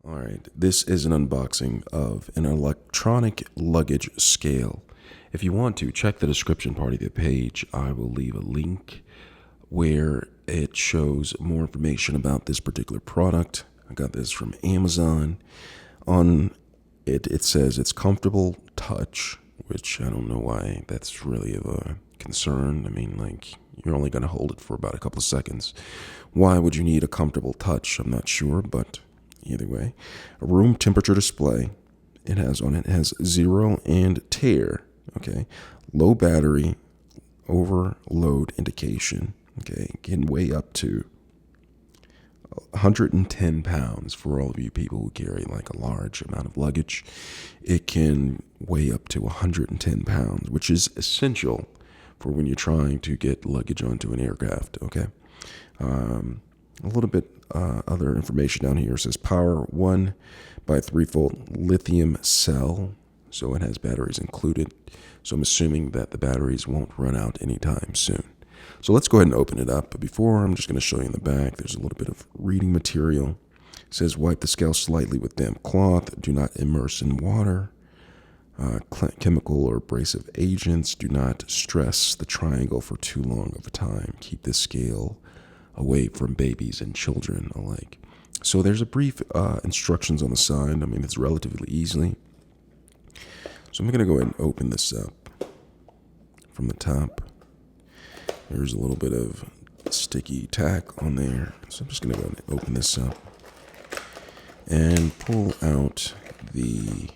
All right, this is an unboxing of an electronic luggage scale. If you want to, check the description part of the page. I will leave a link where it shows more information about this particular product. I got this from Amazon. On it, it says it's comfortable touch, which I don't know why that's really of a concern. I mean, like, you're only going to hold it for about a couple of seconds. Why would you need a comfortable touch? I'm not sure, but either way, a room temperature display. It has 0 and tear. Okay, low battery overload indication. Okay, can weigh up to 110 pounds for all of you people who carry like a large amount of luggage. It can weigh up to 110 pounds, which is essential for when you're trying to get luggage onto an aircraft. Okay, a little bit other information down here. It says power 1 by 3-volt lithium cell, so it has batteries included. So I'm assuming that the batteries won't run out anytime soon. So let's go ahead and open it up. But before, I'm just going to show you in the back. There's a little bit of reading material. It says wipe the scale slightly with damp cloth. Do not immerse in water. Chemical or abrasive agents. Do not stress the triangle for too long of a time. Keep the scale away from babies and children alike. So there's a brief instructions on the side. I mean, it's relatively easily. So I'm going to go ahead and open this up from the top. There's a little bit of sticky tack on there. So I'm just going to go ahead and open this up and pull out the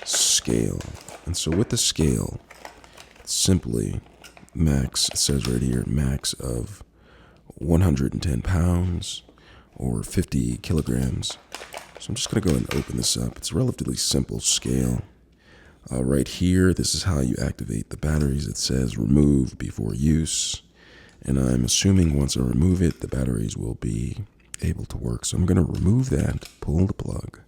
scale. And so with the scale, it's simply max, it says right here, max of 110 pounds or 50 kilograms. So I'm just going to go ahead and open this up. It's a relatively simple scale. Right here, this is how you activate the batteries. It says remove before use. And I'm assuming once I remove it, the batteries will be able to work. So I'm going to remove that, pull the plug,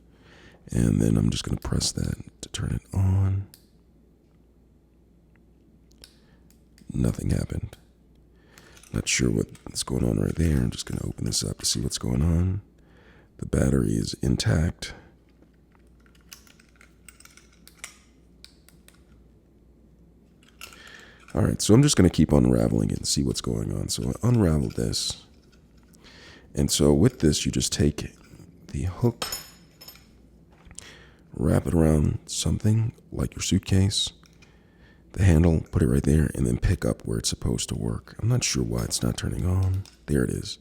and then I'm just going to press that to turn it on. Nothing happened. Not sure what's going on right there. I'm just going to open this up to see what's going on. The battery is intact. All right, so I'm just going to keep unraveling it and see what's going on. So I unraveled this. And so with this, you just take the hook, wrap it around something like your suitcase, the handle, put it right there, and then pick up where it's supposed to work. I'm not sure why it's not turning on. There it is.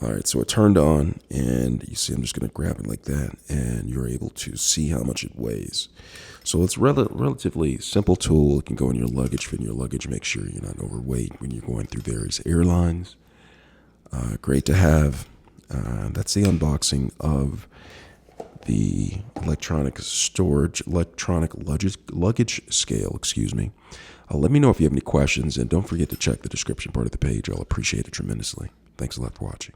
All right, so it turned on, and you see I'm just going to grab it like that, and you're able to see how much it weighs. So it's relatively simple tool. It can go in your luggage, fit in your luggage, make sure you're not overweight when you're going through various airlines. Great to have. That's the unboxing of the electronic luggage scale, excuse me. Let me know if you have any questions, and don't forget to check the description part of the page. I'll appreciate it tremendously. Thanks a lot for watching.